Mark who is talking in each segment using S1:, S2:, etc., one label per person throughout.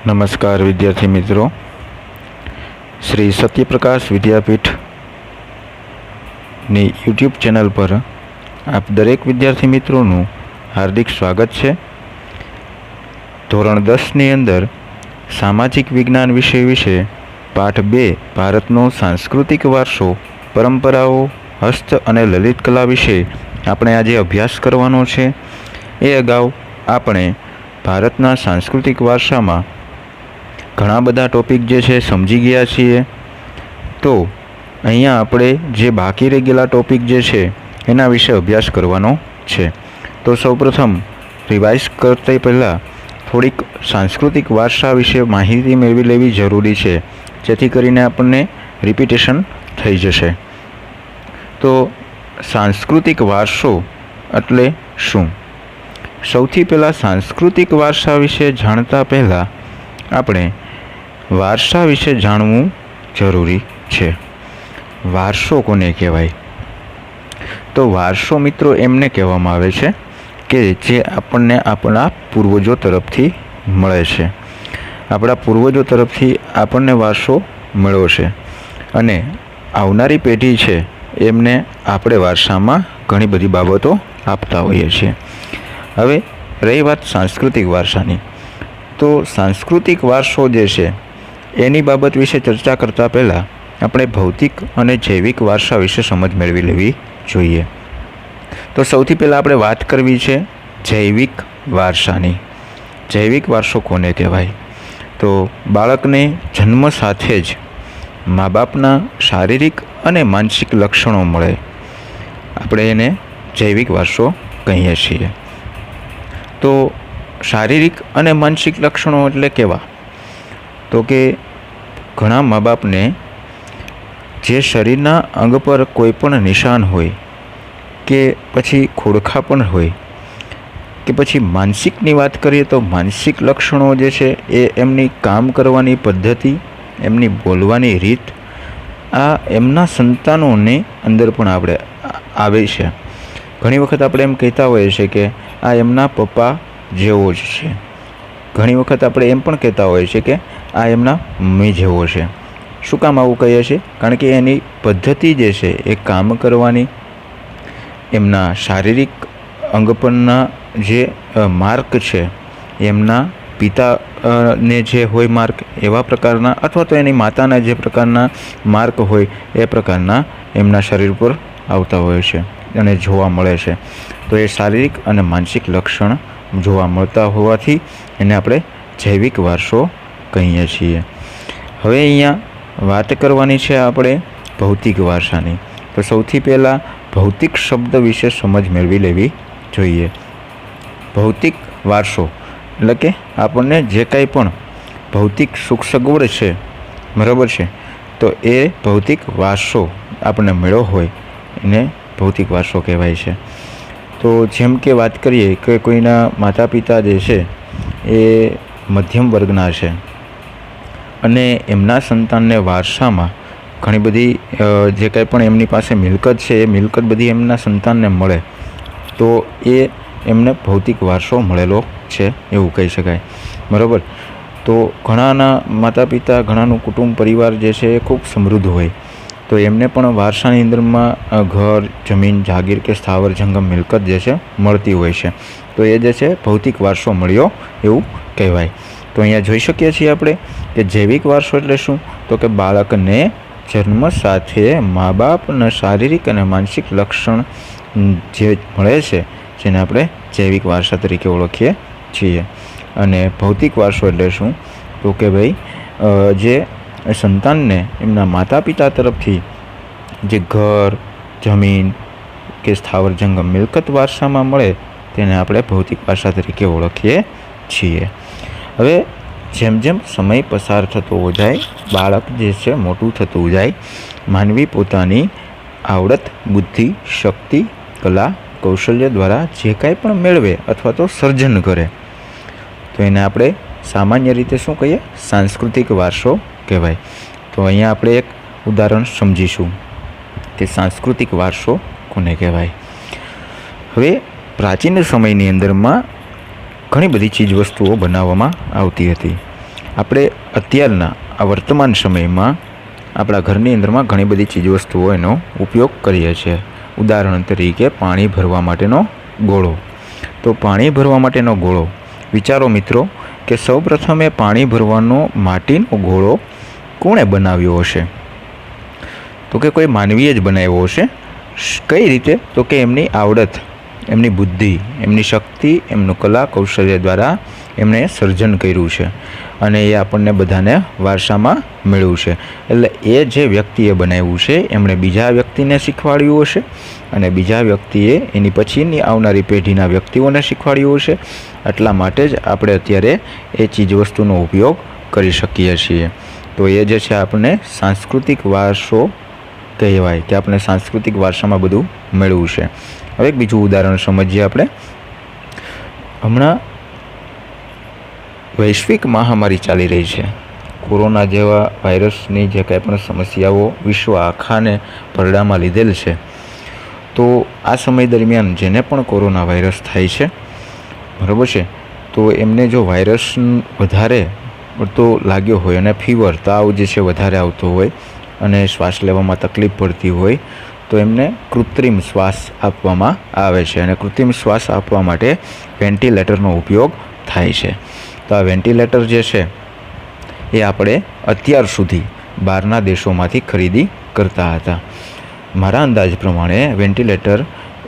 S1: નમસ્કાર વિદ્યાર્થી મિત્રો, શ્રી સત્યપ્રકાશ વિદ્યાપીઠની યુટ્યુબ ચેનલ પર આપ દરેક વિદ્યાર્થી મિત્રોનું હાર્દિક સ્વાગત છે. ધોરણ 10ની અંદર સામાજિક વિજ્ઞાન વિષય વિશે પાઠ 2 ભારતનો સાંસ્કૃતિક વારસો, પરંપરાઓ, હસ્ત અને લલિત કલા વિશે આપણે આજે અભ્યાસ કરવાનો છે. એ અગાઉ આપણે ભારતના સાંસ્કૃતિક વારસામાં ઘણા બધા ટોપિક જે છે સમજી ગયા છીએ. તો અહીંયા આપણે જે બાકી રહી ગયેલા ટોપિક જે છે એના વિશે અભ્યાસ કરવાનો છે. તો સૌપ્રથમ રિવાઇઝ કરતા પહેલાં થોડીક સાંસ્કૃતિક વારસા વિશે માહિતી મેળવી લેવી જરૂરી છે, જેથી કરીને આપણને રિપીટેશન થઈ જશે. તો સાંસ્કૃતિક વારસો એટલે શું? સૌથી પહેલાં સાંસ્કૃતિક વારસા વિશે જાણતા પહેલાં આપણે વારસા વિશે જાણવું જરૂરી છે. વારસો કોને કહેવાય? તો વારસો મિત્રો એમને કહેવામાં આવે છે કે જે આપણને આપણા પૂર્વજો તરફથી મળે છે. આપણા પૂર્વજો તરફથી આપણને વારસો મળ્યો છે અને આવનારી પેઢી છે એમને આપણે વારસામાં ઘણી બધી બાબતો આપતા હોઈએ છીએ. હવે રહી વાત સાંસ્કૃતિક વારસાની, તો સાંસ્કૃતિક વારસો જે છે એની બાબત વિશે ચર્ચા કરતાં પહેલાં આપણે ભૌતિક અને જૈવિક વારસા વિશે સમજ મેળવી લેવી જોઈએ. તો સૌથી પહેલાં આપણે વાત કરવી છે જૈવિક વારસાની. જૈવિક વારસો કોને કહેવાય? તો બાળકને જન્મ સાથે જ મા બાપના શારીરિક અને માનસિક લક્ષણો મળે, આપણે એને જૈવિક વારસો કહીએ છીએ. તો શારીરિક અને માનસિક લક્ષણો એટલે કેવા? તો કે ઘણા મા બાપને જે શરીરના અંગ પર કોઈ પણ નિશાન હોય કે પછી ખોડખાપણ હોય કે પછી માનસિકની વાત કરીએ તો માનસિક લક્ષણો જે છે એ એમની કામ કરવાની પદ્ધતિ, એમની બોલવાની રીત, આ એમના સંતાનોને અંદર પણ આપણે આવે છે. ઘણી વખત આપણે એમ કહેતા હોઈએ છીએ કે આ એમના પપ્પા જેવો જ છે. ઘણી વખત આપણે એમ પણ કહેતા હોઈએ છીએ કે આ એમના મમ્મી જેવો છે. શું કામ આવું કહીએ છીએ? કારણ કે એની પદ્ધતિ જે છે એ કામ કરવાની, એમના શારીરિક અંગ પરના જે માર્ક છે, એમના પિતાને જે હોય માર્ક એવા પ્રકારના, અથવા તો એની માતાના જે પ્રકારના માર્ક હોય એ પ્રકારના એમના શરીર પર આવતા હોય છે અને જોવા મળે છે. તો એ શારીરિક અને માનસિક લક્ષણ જોવા મળતા હોવાથી એને આપણે જૈવિક વારસો કહીએ છીએ. હવે અહીંયા વાત કરવાની છે આપણે ભૌતિક વારસાની. તો સૌથી પહેલાં ભૌતિક શબ્દ વિશે સમજ મેળવી લેવી જોઈએ. ભૌતિક વારસો એટલે કે આપણને જે કાંઈ પણ ભૌતિક સુખ સગવડ છે, બરાબર છે, તો એ ભૌતિક વારસો આપણને મળ્યો હોય એને ભૌતિક વારસો કહેવાય છે. તો જેમ કે વાત કરીએ કે કોઈના માતા પિતા જે છે એ મધ્યમ વર્ગના છે અને એમના સંતાનને વારસામાં ઘણી બધી જે કાંઈ પણ એમની પાસે મિલકત છે એ મિલકત બધી એમના સંતાનને મળે, તો એ એમને ભૌતિક વારસો મળેલો છે એવું કહી શકાય, બરાબર. તો ઘણાના માતા પિતા, ઘણાનું કુટુંબ પરિવાર જે છે એ ખૂબ સમૃદ્ધ હોય, તો એમને પણ વારસાની અંદરમાં ઘર, જમીન, જાગીર કે સ્થાવર જંગમ મિલકત જે છે મળતી હોય છે. તો એ જે છે ભૌતિક વારસો મળ્યો એવું કહેવાય. તો અહીંયા જોઈ શકીએ છીએ આપણે કે જૈવિક વારસો એટલે શું? તો કે બાળકને જન્મ સાથે મા બાપના શારીરિક અને માનસિક લક્ષણ જે મળે છે જેને આપણે જૈવિક વારસા તરીકે ઓળખીએ છીએ. અને ભૌતિક વારસો એટલે શું? તો કે ભાઈ જે સંતાનને એમના માતા પિતા તરફથી જે ઘર, જમીન કે સ્થાવર જંગમ મિલકત વારસામાં મળે તેને આપણે ભૌતિક વારસા તરીકે ઓળખીએ છીએ. હવે જેમ જેમ સમય પસાર થતો જાય, બાળક જે છે મોટું થતું જાય, માનવી પોતાની આવડત, બુદ્ધિ, શક્તિ, કલા, કૌશલ્ય દ્વારા જે કાંઈ પણ મેળવે અથવા તો સર્જન કરે તો એને આપણે સામાન્ય રીતે શું કહીએ? સાંસ્કૃતિક વારસો કહેવાય. તો અહીંયા આપણે એક ઉદાહરણ સમજીશું કે સાંસ્કૃતિક વારસો કોને કહેવાય. હવે પ્રાચીન સમયની અંદરમાં ઘણી બધી ચીજવસ્તુઓ બનાવવામાં આવતી હતી આપણે અત્યારના આ વર્તમાન સમયમાં આપણા ઘરની અંદરમાં ઘણી બધી ચીજવસ્તુઓ એનો ઉપયોગ કરીએ છીએ. ઉદાહરણ તરીકે પાણી ભરવા માટેનો ગોળો. તો પાણી ભરવા માટેનો ગોળો, વિચારો મિત્રો કે સૌપ્રથમ એ પાણી ભરવાનો માટીનો ગોળો કોણે બનાવ્યો હશે? તો કે કોઈ માનવીએ જ બનાવ્યો હશે. કઈ રીતે? તો કે એમની આવડત, એમની બુદ્ધિ, એમની શક્તિ, એમનું કલા કૌશલ્ય દ્વારા એમણે સર્જન કર્યું છે અને એ આપણને બધાને વારસામાં મળ્યું છે. એટલે એ જે વ્યક્તિએ બનાવ્યું છે એમણે બીજા વ્યક્તિને શીખવાડ્યું હશે અને બીજા વ્યક્તિએ એની પછીની આવનારી પેઢીના વ્યક્તિઓને શીખવાડ્યું હશે. એટલા માટે જ આપણે અત્યારે એ ચીજવસ્તુનો ઉપયોગ કરી શકીએ છીએ. તો એ જે છે આપણને સાંસ્કૃતિક વારસો કહેવાય કે આપણે સાંસ્કૃતિક વારસામાં બધું મેળવ્યું છે. હવે એક બીજું ઉદાહરણ સમજીએ આપણે. હમણાં વૈશ્વિક મહામારી ચાલી રહી છે. કોરોના જેવા વાયરસની જે કંઈ પણ સમસ્યાઓ વિશ્વ આખાને ભરડામાં લીધેલ છે. તો આ સમય દરમિયાન જેને પણ કોરોના વાયરસ થાય છે, બરાબર છે, તો એમને જો વાયરસ વધારે પડતો લાગ્યો હોય અને ફીવર, તાવ જે છે વધારે આવતો હોય અને શ્વાસ લેવામાં તકલીફ પડતી હોય તો એમને કૃત્રિમ શ્વાસ આપવામાં આવે છે અને કૃત્રિમ શ્વાસ આપવા માટે વેન્ટિલેટરનો ઉપયોગ થાય છે. તો આ વેન્ટિલેટર જે છે એ આપણે અત્યાર સુધી બહારના દેશોમાંથી ખરીદી કરતા હતા. મારા અંદાજ પ્રમાણે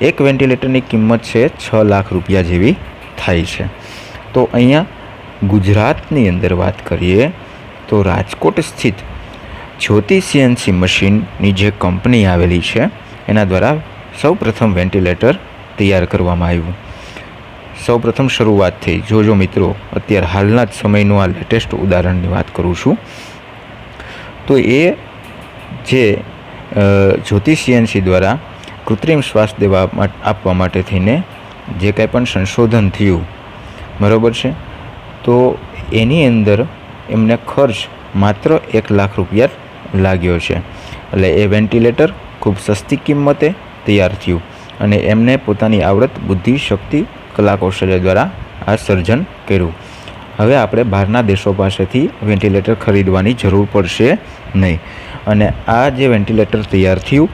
S1: એક વેન્ટિલેટરની કિંમત છે 6 લાખ રૂપિયા જેવી થાય છે. તો અહીંયા ગુજરાતની અંદર વાત કરીએ તો રાજકોટ સ્થિત જ્યોતિ સીએનસી મશીનની જે કંપની આવેલી છે એના દ્વારા સૌપ્રથમ વેન્ટિલેટર તૈયાર કરવામાં આવ્યું. સૌપ્રથમ શરૂઆત થઈ. જોજો મિત્રો, અત્યારે હાલના જ સમયનું આ લેટેસ્ટ ઉદાહરણની વાત કરું છું. તો એ જે જ્યોતિ સીએનસી દ્વારા કૃત્રિમ શ્વાસ આપવા માટે થઈને જે કાંઈ પણ સંશોધન થયું, બરાબર છે, તો એની અંદર એમને ખર્ચ માત્ર 1 લાખ રૂપિયા લાગ્યો છે. એટલે એ વેન્ટિલેટર ખૂબ સસ્તી કિંમતે તૈયાર થયું અને એમને પોતાની આવડત, બુદ્ધિ, શક્તિ, કલા કૌશલ્ય દ્વારા આ સર્જન કર્યું. હવે આપણે બહારના દેશો પાસેથી વેન્ટિલેટર ખરીદવાની જરૂર પડશે નહીં. અને આ જે વેન્ટિલેટર તૈયાર થયું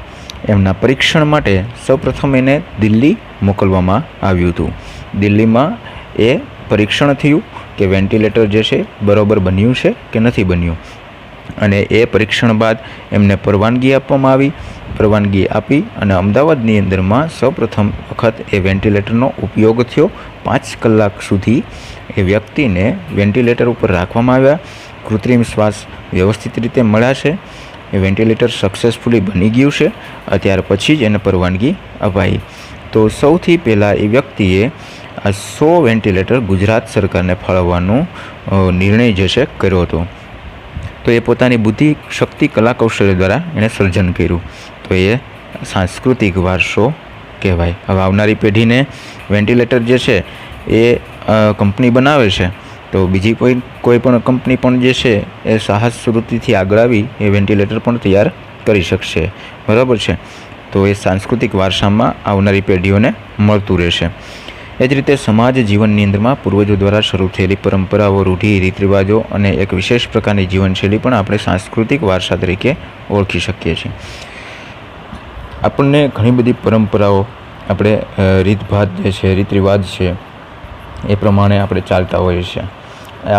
S1: એમના પરીક્ષણ માટે સૌપ્રથમ એને દિલ્હી મોકલવામાં આવ્યું હતું. દિલ્હીમાં એ પરીક્ષણ થયું કે વેન્ટિલેટર જે છે બરાબર બન્યું છે કે નથી બન્યું. અને એ પરીક્ષણ બાદ એમને પરવાનગી આપવામાં આવી. પરવાનગી આપી અને અમદાવાદની અંદરમાં સૌપ્રથમ વખત એ વેન્ટિલેટરનો ઉપયોગ થયો. 5 કલાક સુધી એ વ્યક્તિને વેન્ટિલેટર ઉપર રાખવામાં આવ્યા. કૃત્રિમ શ્વાસ વ્યવસ્થિત રીતે મળ્યા છે. એ વેન્ટિલેટર સક્સેસફુલી બની ગયું છે. ત્યાર પછી જ એને પરવાનગી અપાઈ. તો સૌથી પહેલાં એ વ્યક્તિએ આ 100 વેન્ટિલેટર ગુજરાત સરકારને ફાળવવાનો નિર્ણય જે છે કર્યો હતો. તો એ પોતાની બુદ્ધિ, શક્તિ, કલા કૌશલ્ય દ્વારા એણે સર્જન કર્યું. તો એ સાંસ્કૃતિક વારસો કહેવાય. હવે આવનારી પેઢીને વેન્ટિલેટર જે છે એ કંપની બનાવે છે તો બીજી કોઈ પણ કંપની પણ જે છે એ સાહસ વૃત્તિથી આગળ આવી એ વેન્ટિલેટર પણ તૈયાર કરી શકશે, બરાબર છે. તો એ સાંસ્કૃતિક વારસામાં આવનારી પેઢીઓને મળતું રહેશે. એ જ રીતે સમાજ જીવનની અંદરમાં પૂર્વજો દ્વારા શરૂ થયેલી પરંપરાઓ, રૂઢિ, રીત રિવાજો અને એક વિશેષ પ્રકારની જીવનશૈલી પણ આપણે સાંસ્કૃતિક વારસા તરીકે ઓળખી શકીએ છીએ. આપણને ઘણી બધી પરંપરાઓ, આપણે રીતભાત જે છે, રીત રિવાજ છે, એ પ્રમાણે આપણે ચાલતા હોઈએ છીએ.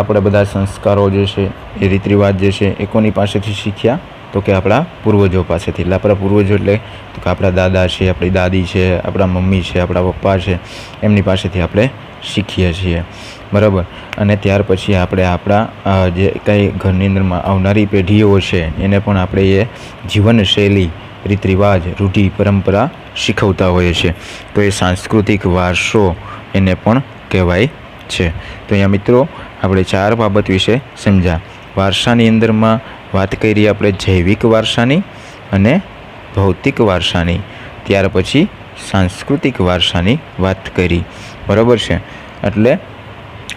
S1: આપણે બધા સંસ્કારો જે છે, એ રીત રિવાજ જે છે એ કોની પાસેથી શીખ્યા? તો કે આપણા પૂર્વજો પાસેથી. એટલે આપણા પૂર્વજો એટલે તો કે આપણા દાદા છે, આપણી દાદી છે, આપણા મમ્મી છે, આપણા પપ્પા છે, એમની પાસેથી આપણે શીખીએ છીએ, બરાબર. અને ત્યાર પછી આપણે આપણા જે કંઈ ઘરની અંદરમાં આવનારી પેઢીઓ છે એને પણ આપણે એ જીવનશૈલી, રીત રિવાજ, રૂઢિ, પરંપરા શીખવતા હોઈએ છીએ. તો એ સાંસ્કૃતિક વારસો એને પણ કહેવાય છે. તો અહીંયા મિત્રો આપણે 4 બાબત વિશે સમજ્યા. વારસાની અંદરમાં વાત કરી આપણે જૈવિક વારસાની અને ભૌતિક વારસાની, ત્યાર પછી સાંસ્કૃતિક વારસાની વાત કરી, બરાબર છે. એટલે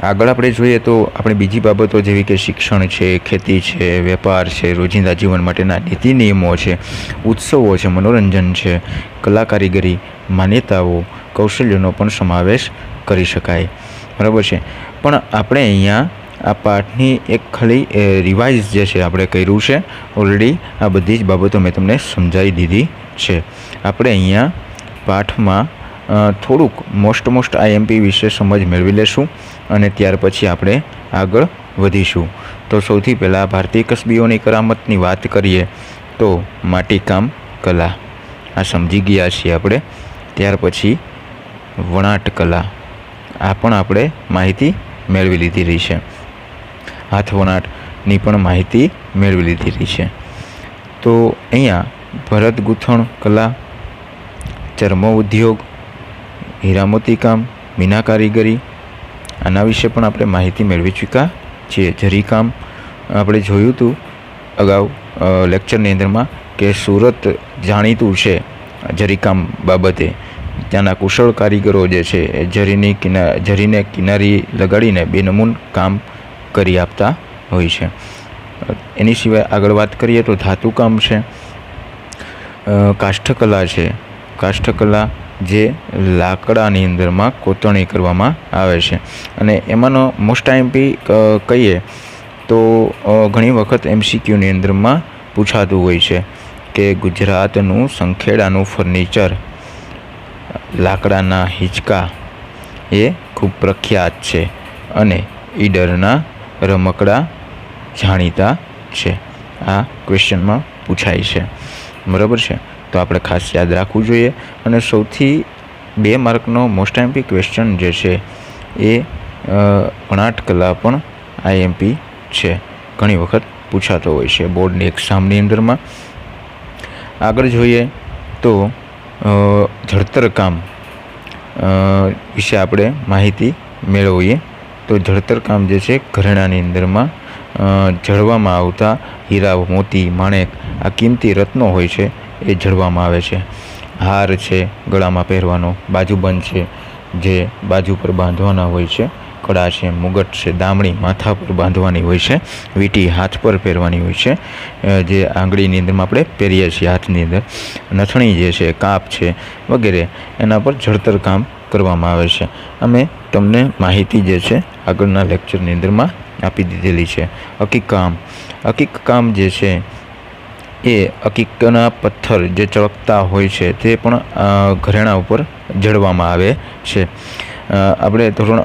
S1: આગળ આપણે જોઈએ તો આપણે બીજી બાબતો જેવી કે શિક્ષણ છે, ખેતી છે, વેપાર છે, રોજિંદા જીવન માટેના નીતિ નિયમો છે, ઉત્સવો છે, મનોરંજન છે, કલા કારીગરી, માન્યતાઓ, કૌશલ્યનો પણ સમાવેશ કરી શકાય, બરાબર છે. પણ આપણે અહીંયા આ પાઠની એક ખાલી રિવાઇઝ જે છે આપણે કર્યું છે ઓલરેડી. આ બધી જ બાબતો મેં તમને સમજાવી દીધી છે. આપણે અહીંયા પાઠમાં થોડુંક મોસ્ટ આઈએમપી વિશે સમજ મેળવી લેશું અને ત્યાર પછી આપણે આગળ વધીશું. તો સૌથી પહેલાં ભારતીય કસબીઓની કરામતની વાત કરીએ તો માટીકામ કલા આ સમજી ગયા છીએ આપણે. ત્યાર પછી વણાટ કલા આ પણ આપણે માહિતી મેળવી લીધેલી છે. હાથ વણાટની પણ માહિતી મેળવી લીધેલી છે. તો અહીંયા ભરત ગૂંથણ કલા, ચર્મ ઉદ્યોગ, હીરામોતી કામ, મીના કારીગરી આના વિશે પણ આપણે માહિતી મેળવી ચૂક્યા છીએ. જરીકામ આપણે જોયું હતું અગાઉ લેક્ચરની અંદરમાં કે સુરત જાણીતું છે જરીકામ બાબતે. ત્યાંના કુશળ કારીગરો જે છે એ જરીને કિનારી લગાડીને બેનમૂન કામ કરી આપતા હોય છે. એની સિવાય આગળ વાત કરીએ તો ધાતુકામ છે, કાષ્ઠકલા છે. કાષ્ઠકલા જે લાકડાની અંદરમાં કોતરણી કરવામાં આવે છે અને એમાંનો મોસ્ટ આઈએમપી કહીએ તો ઘણી વખત એમસીક્યુની અંદરમાં પૂછાતું હોય છે કે ગુજરાતનું સંખેડાનું ફર્નિચર લાકડાના હિંચકા એ ખૂબ પ્રખ્યાત છે અને ઈડરના રમકડા જાણીતા છે. આ ક્વેશ્ચનમાં પૂછાય છે. બરાબર છે. તો આપણે ખાસ યાદ રાખવું જોઈએ. અને સૌથી 2 માર્કનો મોસ્ટ આઈએમપી ક્વેશ્ચન જે છે એ વણાટ કલા પણ આઈએમપી છે. ઘણી વખત પૂછાતો હોય છે બોર્ડની એક્ઝામની અંદરમાં. આગળ જોઈએ તો જડતર કામ વિશે આપણે માહિતી મેળવીએ. તો જડતર કામ જે છે ઘરેણાની અંદરમાં જડવામાં આવતા હીરા, મોતી, માણેક આ કિંમતી રત્નો હોય છે એ જડવામાં આવે છે. હાર છે ગળામાં પહેરવાનો, બાજુબંધ છે જે બાજુ પર બાંધવાના હોય છે, કડા છે, મુગટ છે, દામણી માથા પર બાંધવાની હોય છે, વીંટી હાથ પર પહેરવાની હોય છે જે આંગળીની અંદરમાં આપણે પહેરીએ છીએ હાથની અંદર, નથણી જે છે, કાપ છે વગેરે એના પર જડતર કામ કરવામાં આવે છે. અમે તમને માહિતી જે છે આગળના લેક્ચરની અંદરમાં આપી દીધેલી છે. અકીક કામ જે છે એ અકીકના પથ્થર જે ચળકતા હોય છે તે પણ ઘરેણા ઉપર જડવામાં આવે છે. આપણે ધોરણ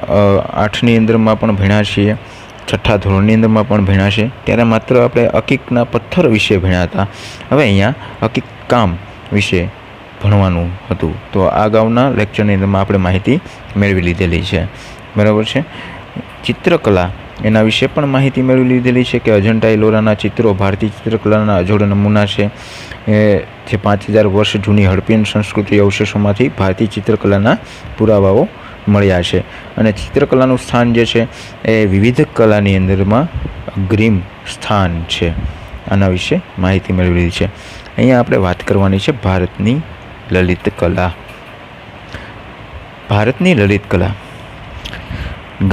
S1: 8ની અંદરમાં પણ ભણ્યા છીએ, 6થા ધોરણની અંદરમાં પણ ભણ્યા છે. ત્યારે માત્ર આપણે અકીકના પથ્થર વિશે ભણ્યા હતા. હવે અહીંયા અકીક કામ વિશે ભણવાનું હતું. તો અગાઉના લેક્ચરની અંદરમાં આપણે માહિતી મેળવી લીધેલી છે. બરાબર છે. ચિત્રકલા એના વિશે પણ માહિતી મેળવી લીધેલી છે કે અજંટા ઇલોરાના ચિત્રો ભારતીય ચિત્રકલાના અજોડ નમૂના છે. જે 5000 વર્ષ જૂની હડપ્પીયન સંસ્કૃતિ અવશેષોમાંથી ભારતીય ચિત્રકલાના પુરાવાઓ મળ્યા છે. અને ચિત્રકલાનું સ્થાન જે છે એ વિવિધ કલાની અંદરમાં અગ્રીમ સ્થાન છે. આના વિશે માહિતી મેળવી લીધી છે. અહીંયા આપણે વાત કરવાની છે ભારતની લલિત કલા. ભારતની લલિત કલા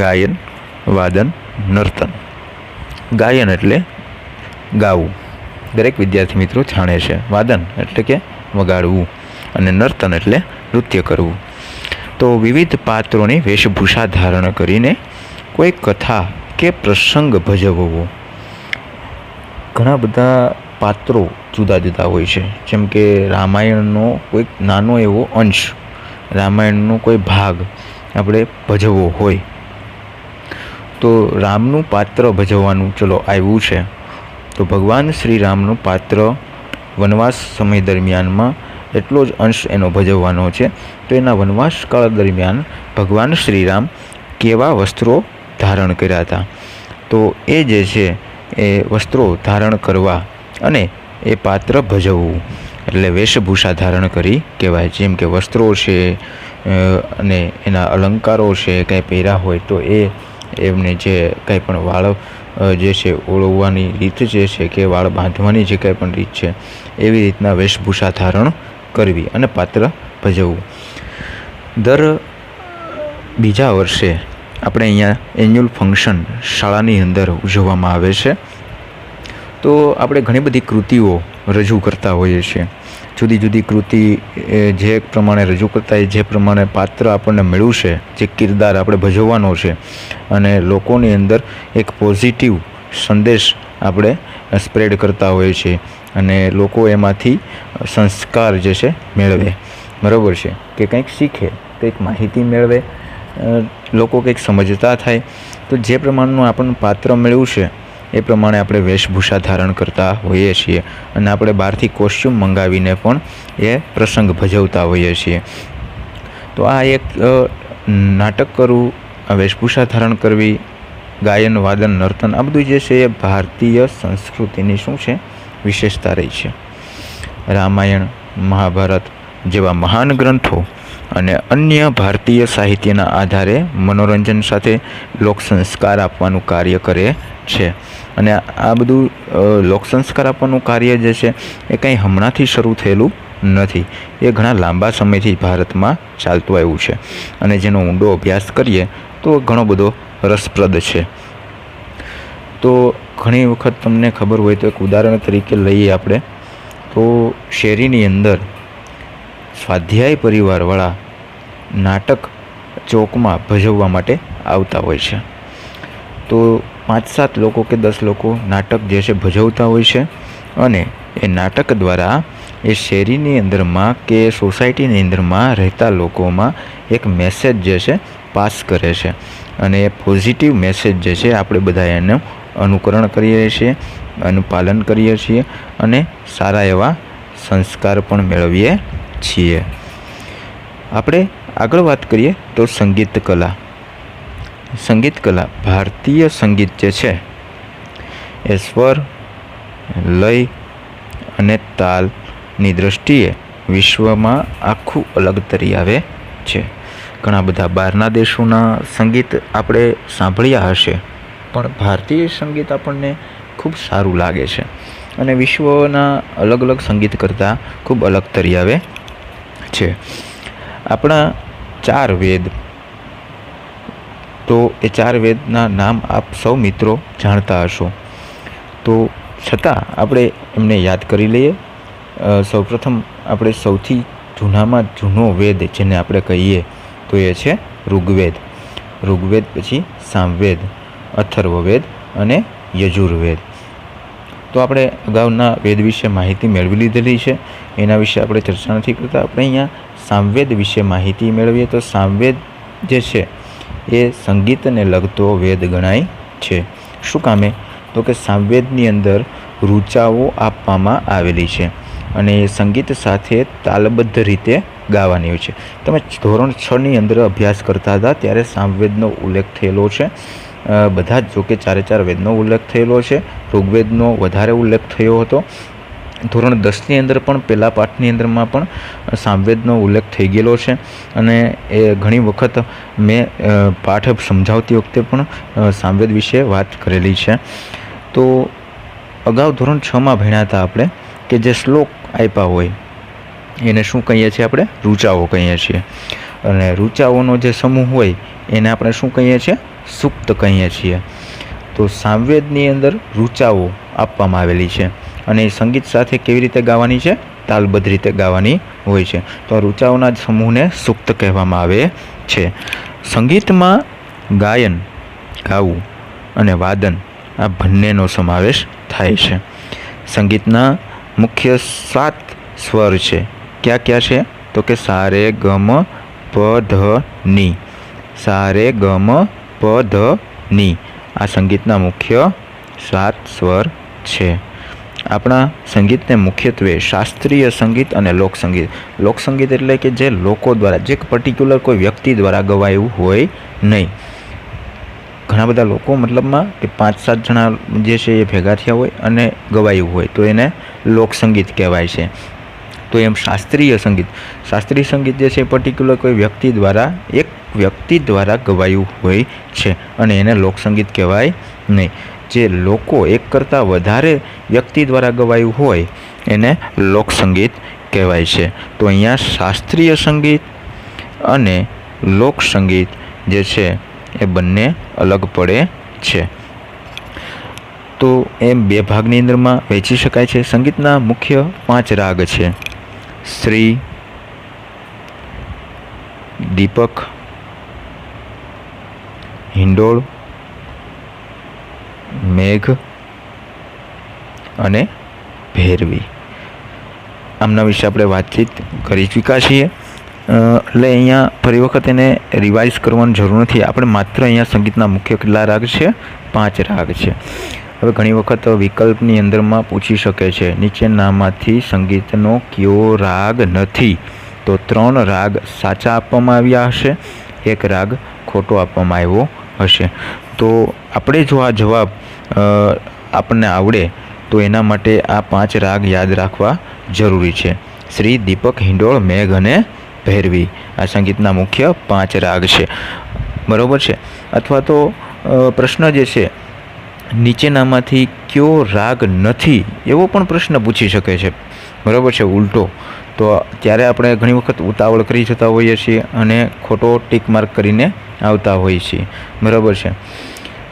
S1: ગાયન, વાદન, નર્તન. ગાયન એટલે ગાવું, દરેક વિદ્યાર્થી મિત્રો જાણે છે. વાદન એટલે કે વગાડવું અને નર્તન એટલે નૃત્ય કરવું. તો વિવિધ પાત્રોની વેશભૂષા ધારણ કરીને કોઈ કથા કે પ્રસંગ ભજવવો. ઘણા બધા પાત્રો જુદા જુદા હોય છે. જેમ કે રામાયણનો કોઈક નાનો એવો અંશ, રામાયણનો કોઈ ભાગ આપણે ભજવવો હોય તો રામનું પાત્ર ભજવવાનું ચલો આવ્યું છે તો ભગવાન શ્રી રામનું પાત્ર વનવાસ સમય દરમિયાનમાં એટલો જ અંશ એનો ભજવવાનો છે. તો એના વનવાસ કાળ દરમિયાન ભગવાન શ્રી રામ કેવા વસ્ત્રો ધારણ કર્યા હતા તો એ જે છે એ વસ્ત્રો ધારણ કરવા અને એ પાત્ર ભજવવું એટલે વેશભૂષા ધારણ કરી કહેવાય. જેમ કે વસ્ત્રો છે અને એના અલંકારો છે કંઈ પહેર્યા હોય તો એમને જે કંઈ પણ વાળ જે છે ઓળવવાની રીત જે છે કે વાળ બાંધવાની જે કંઈ પણ રીત છે એવી રીતના વેશભૂષા ધારણ કરવી અને પાત્ર ભજવવું. દર બીજા વર્ષે આપણે અહીંયા એન્યુઅલ ફંક્શન શાળાની અંદર ઉજવવામાં આવે છે. તો આપણે ઘણી બધી કૃતિઓ રજૂ કરતા હોઈએ છીએ. જુદી જુદી કૃતિ જે પ્રમાણે રજૂ કરતા હોય, જે પ્રમાણે પાત્ર આપણને મળ્યું છે, જે કિરદાર આપણે ભજવવાનો છે, અને લોકોની અંદર એક પોઝિટિવ સંદેશ આપણે સ્પ્રેડ કરતા હોઈએ છીએ અને લોકો એમાંથી સંસ્કાર જે છે મેળવે, બરાબર છે, કે કંઈક શીખે, કંઈક માહિતી મેળવે, લોકો કંઈક સમજતા થાય. તો જે પ્રમાણનું આપણને પાત્ર મળ્યું છે એ પ્રમાણે આપણે વેશભૂષા ધારણ કરતા હોઈએ છીએ અને આપણે બહારથી કોસ્ચ્યુમ મંગાવીને પણ એ પ્રસંગ ભજવતા હોઈએ છીએ. તો આ એક નાટક કરવું, વેશભૂષા ધારણ કરવી, ગાયન, વાદન, નર્તન, આ બધું જે છે એ ભારતીય સંસ્કૃતિની શું છે, વિશેષતા રહી છે. રામાયણ, મહાભારત જેવા મહાન ગ્રંથો અને અન્ય ભારતીય સાહિત્યના આધારે મનોરંજન સાથે લોક સંસ્કાર આપવાનું કાર્ય કરે છે. અને આ બધું લોક સંસ્કાર આપવાનું કાર્ય જે છે એ કંઈ હમણાંથી શરૂ થયેલું નથી. એ ઘણા લાંબા સમયથી ભારતમાં ચાલતું આવ્યું છે અને જેનો ઊંડો અભ્યાસ કરીએ તો ઘણો બધો રસપ્રદ છે. તો ઘણી વખત તમને ખબર હોય તો એક ઉદાહરણ તરીકે લઈએ આપણે, તો શેરીની અંદર સ્વાધ્યાય પરિવારવાળા નાટક ચોકમાં ભજવવા માટે આવતા હોય છે. તો 5-7 લોકો કે 10 લોકો નાટક જે છે ભજવતા હોય છે અને એ નાટક દ્વારા એ શેરીની અંદરમાં કે સોસાયટીની અંદરમાં રહેતા લોકોમાં એક મેસેજ જે છે પાસ કરે છે અને એ પોઝિટિવ મેસેજ જે છે આપણે બધા એનું અનુકરણ કરીએ છીએ, અનુપાલન કરીએ છીએ અને સારા એવા સંસ્કાર પણ મેળવીએ છીએ. આપણે આગળ વાત કરીએ તો સંગીત કલા. સંગીત કલા, ભારતીય સંગીત જે છે એ સ્વર, લય અને તાલની દૃષ્ટિએ વિશ્વમાં આખું અલગ તરી આવે છે. ઘણા બધા બહારના દેશોના સંગીત આપણે સાંભળ્યા હશે, પણ ભારતીય સંગીત આપણને ખૂબ સારું લાગે છે અને વિશ્વના અલગ અલગ સંગીત કરતાં ખૂબ અલગ તરી આવે છે. આપણા 4 વેદ, તો એ 4 વેદના નામ આપ સૌ મિત્રો જાણતા હશો, તો છતાં આપણે એમને યાદ કરી લઈએ. સૌપ્રથમ આપણે સૌથી જૂનામાં જૂનો વેદ જેને આપણે કહીએ તો એ છે ઋગ્વેદ. ઋગ્વેદ પછી સામવેદ, અથર્વવેદ અને યજુર્વેદ. તો આપણે અગાઉના વેદ વિશે માહિતી મેળવી લીધેલી છે, એના વિશે આપણે ચર્ચા નથી કરતા. આપણે અહીંયા સામવેદ વિશે માહિતી મેળવીએ તો સામવેદ જે છે એ સંગીતને લગતો વેદ ગણાય છે. શું કામે? તો કે સામવેદની અંદર ઋચાઓ આપવામાં આવેલી છે અને એ સંગીત સાથે તાલબદ્ધ રીતે ગાવાની હોય છે. તમે ધોરણ 6ની અંદર અભ્યાસ કરતા હતા ત્યારે સામવેદનો ઉલ્લેખ થયેલો છે. બધા જ જોકે 4 વેદનો ઉલ્લેખ થયેલો છે. ઋગ્વેદનો વધારે ઉલ્લેખ થયો હતો. ધોરણ 10ની અંદર પણ પહેલા પાઠની અંદરમાં પણ સામવેદનો ઉલ્લેખ થઈ ગયેલો છે અને એ ઘણી વખત મેં પાઠ સમજાવતી વખતે પણ સામવેદ વિશે વાત કરેલી છે. તો અગાઉ ધોરણ 6માં ભણ્યા હતા આપણે કે જે શ્લોક આપ્યા હોય એને શું કહીએ છીએ? આપણે ઋચાઓ કહીએ છીએ. અને ઋચાઓનો જે સમૂહ હોય એને આપણે શું કહીએ છીએ? સૂક્ત કહીએ છીએ. તો સામવેદની અંદર ઋચાઓ આપવામાં આવેલી છે અને એ સંગીત સાથે કેવી રીતે ગાવાની છે? તાલબદ્ધ રીતે ગાવાની હોય છે. તો ઋચાઓના જ સમૂહને સૂક્ત કહેવામાં આવે છે. સંગીતમાં ગાયન, ગાવું અને વાદન આ બંનેનો સમાવેશ થાય છે. સંગીતના મુખ્ય 7 સ્વર છે. ક્યાં ક્યાં છે? તો કે સા રે ગ મ પ ધ ની. સા રે ગ મ પ ધ ની આ સંગીતના મુખ્ય 7 સ્વર છે. આપણા સંગીતને મુખ્યત્વે શાસ્ત્રીય સંગીત અને લોકસંગીત. લોકસંગીત એટલે કે જે લોકો દ્વારા, જે પર્ટિક્યુલર કોઈ વ્યક્તિ દ્વારા ગવાયું હોય નહીં. ઘણા બધા લોકો મતલબમાં કે 5-7 જણા જે છે એ ભેગા થયા હોય અને ગવાયું હોય તો એને લોકસંગીત કહેવાય છે. તો એમ શાસ્ત્રીય સંગીત જે છે પર્ટિક્યુલર કોઈ વ્યક્તિ દ્વારા, એક વ્યક્તિ દ્વારા ગવાયું હોય છે અને એને લોકસંગીત કહેવાય નહીં. જે લોકો એક કરતાં વધારે વ્યક્તિ દ્વારા ગવાયું હોય એને લોકસંગીત કહેવાય છે. તો અહીંયા શાસ્ત્રીય સંગીત અને લોકસંગીત જે છે એ બંને અલગ પડે છે. તો એમ બે ભાગની અંદરમાં વહેંચી શકાય છે. સંગીતના મુખ્ય 5 રાગ છે: શ્રી, દીપક, હિંડોળ, મેઘ અને ભૈરવી. આમના વિશે આપણે વાતચીત કરી ચૂક્યા છીએ, એટલે અહીંયા ફરી વખત એને રિવાઇઝ કરવાની જરૂર નથી. આપણે માત્ર અહીંયા સંગીતના મુખ્ય કેટલા રાગ છે? 5 રાગ છે. હવે ઘણી વખત વિકલ્પની અંદરમાં પૂછી શકે છે, નીચેનામાંથી સંગીતનો કયો રાગ નથી? તો 3 રાગ સાચા આપવામાં આવ્યા હશે, 1 રાગ ખોટો આપવામાં આવ્યો હશે. તો આપણે જો આ જવાબ આપણને આવડે તો એના માટે આ 5 રાગ યાદ રાખવા જરૂરી છે. શ્રી, દીપક, હિંડોળ, મેઘ અને ભૈરવી આ સંગીતના મુખ્ય 5 રાગ છે. બરાબર છે. અથવા તો પ્રશ્ન જે છે, નીચેનામાંથી કયો રાગ નથી, એવો પણ પ્રશ્ન પૂછી શકે છે. બરાબર છે, ઉલટો. તો ત્યારે આપણે ઘણી વખત ઉતાવળ કરી જતા હોઈએ છીએ અને ખોટો ટીક માર્ક કરીને આવતા હોઈએ છીએ. બરાબર છે.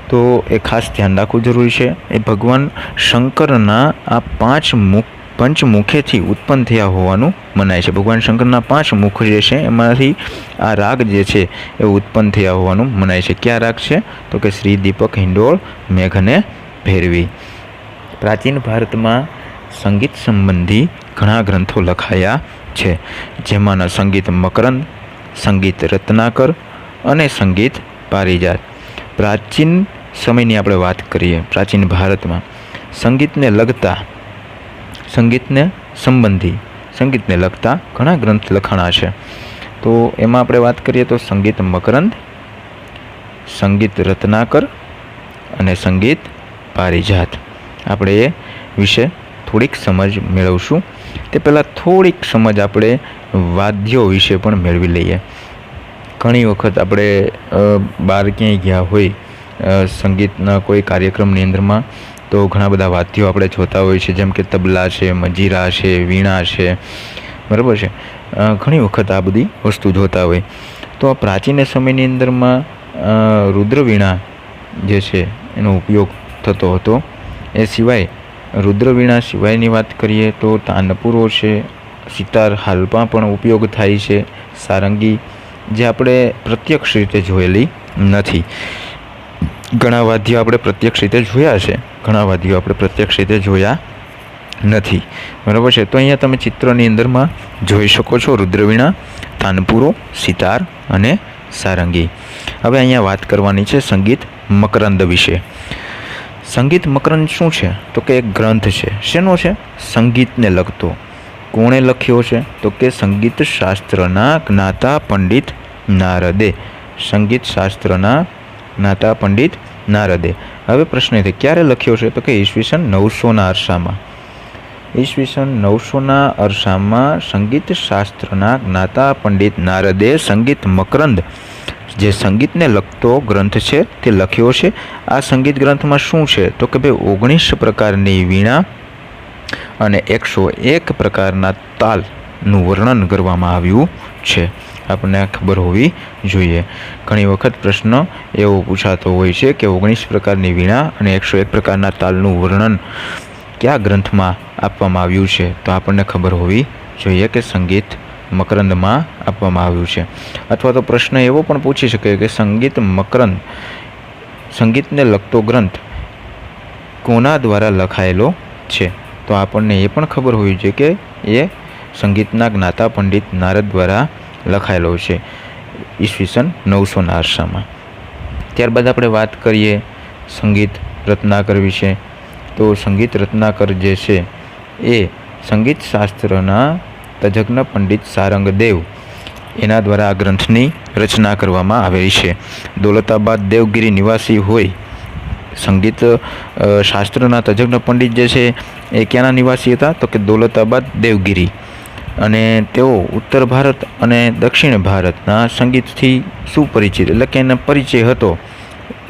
S1: તો એ ખાસ ધ્યાન રાખવું જરૂરી છે. એ ભગવાન શંકરના આ 5 પંચમુખેથી ઉત્પન્ન થયા હોવાનું મનાય છે. ભગવાન શંકરના 5 મુખ જે છે એમાંથી આ રાગ જે છે એ ઉત્પન્ન થયા હોવાનું મનાય છે. કયા રાગ છે? તો કે શ્રી, દીપક, હિંડોળ, મેઘ અને ભૈરવી. પ્રાચીન ભારતમાં સંગીત સંબંધી ઘણા ગ્રંથો લખાયા છે, જેમાંના સંગીત મકરંદ, સંગીત રત્નાકર અને સંગીત પારિજાત. પ્રાચીન સમયની આપણે વાત કરીએ, પ્રાચીન ભારતમાં સંગીતને લગતા ઘણા ગ્રંથ લખાણા છે. તો એમાં આપણે વાત કરીએ તો સંગીત મકરંદ, સંગીત રત્નાકર અને સંગીત પારિજાત. આપણે એ વિશે થોડીક સમજ મેળવશું. તે પહેલાં થોડીક સમજ આપણે વાદ્યો વિશે પણ મેળવી લઈએ. ઘણી વખત આપણે બહાર ક્યાંય ગયા હોય સંગીતના કોઈ કાર્યક્રમની અંદરમાં, તો ઘણા બધા વાદ્યો આપણે જોતા હોય છે, જેમ કે તબલા છે, મંજીરા છે, વીણા છે. બરાબર છે. ઘણી વખત આ બધી વસ્તુ જોતા હોય. તો આ પ્રાચીન સમયની અંદરમાં રુદ્રવીણા જે છે એનો ઉપયોગ થતો હતો. એ સિવાય રુદ્રવીણા સિવાયની વાત કરીએ તો તાનપુરો છે, સિતાર હાલમાં પણ ઉપયોગ થાય છે, સારંગી જે આપણે પ્રત્યક્ષ રીતે જોયેલી નથી. ઘણા વાદ્યો આપણે પ્રત્યક્ષ રીતે જોયા છે, ઘણા વાદ્યો આપણે પ્રત્યક્ષ રીતે જોયા નથી. બરાબર છે. તો અહીંયા તમે ચિત્રની અંદરમાં જોઈ શકો છો રુદ્રવીણા, તાનપુરો, સિતાર અને સારંગી. હવે અહીંયા વાત કરવાની છે સંગીત મકરંદ વિશે. સંગીત મકરંદ શું છે? તો કે એક ગ્રંથ છે. શેનો છે? સંગીતને લગતો. કોણે લખ્યો છે? તો કે સંગીત શાસ્ત્રના જ્ઞાતા પંડિત નારદે. સંગીત શાસ્ત્રના જ્ઞાતા પંડિત નારદે. હવે પ્રશ્ન એ ક્યારે લખ્યો છે? તો કે ઈસવીસન 900ના અરસામાં. ઈસવીસન 900ના અરસામાં સંગીત શાસ્ત્રના જ્ઞાતા પંડિત નારદે સંગીત મકરંદ જે સંગીતને લગતો ગ્રંથ છે તે લખ્યો છે. આ સંગીત ગ્રંથમાં શું છે? તો કે ભાઈ 19 પ્રકારની વીણા અને 101 પ્રકારના તાલનું વર્ણન કરવામાં આવ્યું છે. આપણને ખબર હોવી જોઈએ. ઘણી વખત પ્રશ્ન એવો પૂછાતો હોય છે કે 19 પ્રકારની વીણા અને 101 પ્રકારના તાલનું વર્ણન કયા ગ્રંથમાં આપવામાં આવ્યું છે? તો આપણને ખબર હોવી જોઈએ કે સંગીત મકરંદમાં આપવામાં આવ્યું છે. અથવા તો પ્રશ્ન એવો પણ પૂછી શકે કે સંગીત મકરંદ, સંગીતને લગતો ગ્રંથ કોના દ્વારા લખાયેલો છે? તો આપણને એ પણ ખબર હોવી જોઈએ કે એ સંગીતના જ્ઞાતા પંડિત નારદ દ્વારા લખાયેલો છે ઈસવીસન 900ના અરસામાં. ત્યારબાદ આપણે વાત કરીએ સંગીત રત્નાકર વિશે. તો સંગીત રત્નાકર જે છે એ સંગીત શાસ્ત્રના તજજ્ઞ પંડિત સારંગદેવ એના દ્વારા આ ગ્રંથની રચના કરવામાં આવેલી છે. દૌલતાબાદ દેવગીરી નિવાસી હોય. સંગીત શાસ્ત્રના તજજ્ઞ પંડિત જે છે એ ક્યાંના નિવાસી હતા? તો કે દૌલતાબાદ દેવગીરી. અને તેઓ ઉત્તર ભારત અને દક્ષિણ ભારતના સંગીતથી સુપરિચિત, એટલે કે એને પરિચય હતો.